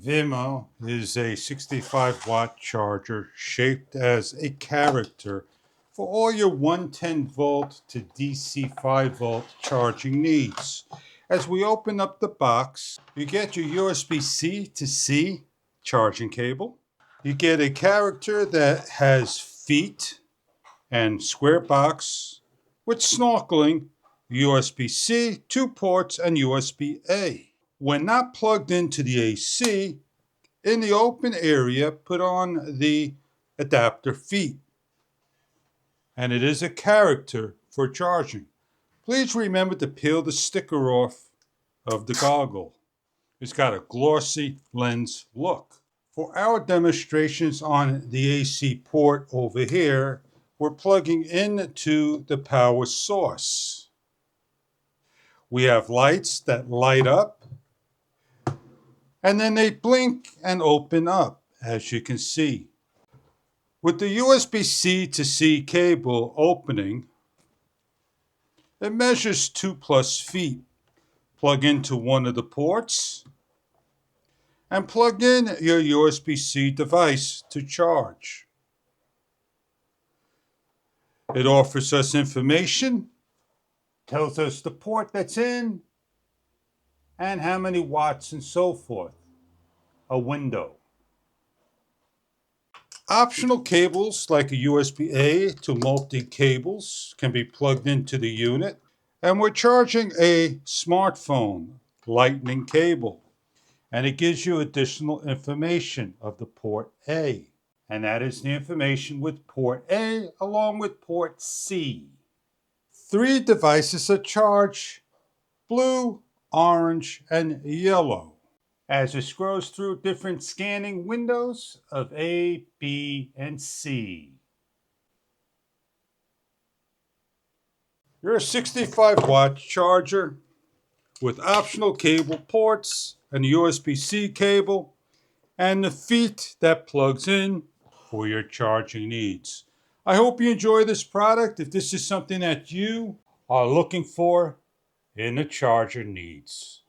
Vemo is a 65-watt charger shaped as a character for all your 110 volt to DC 5 volt charging needs. As we open up the box, you get your USB-C to C charging cable. You get a character that has feet and square box with snorkeling, USB-C, 2 ports, and USB-A. When not plugged into the AC, in the open area, put on the adapter feet. And it is a character for charging. Please remember to peel the sticker off of the goggle. It's got a glossy lens look. For our demonstrations on the AC port over here, we're plugging into the power source. We have lights that light up, and then they blink and open up, as you can see. With the USB-C to C cable opening, it measures 2+ feet. Plug into one of the ports and plug in your USB-C device to charge. It offers us information, tells us the port that's in, and how many watts and so forth. A window. Optional cables like a USB-A to multi-cables can be plugged into the unit. And we're charging a smartphone lightning cable. And it gives you additional information of the port A. And that is the information with port A along with port C. 3 devices are charged: blue, orange, and yellow, as it scrolls through different scanning windows of A, B, and C. You're a 65-watt charger with optional cable ports and USB-C cable and the feet that plugs in for your charging needs. I hope you enjoy this product if this is something that you are looking for in the charger needs.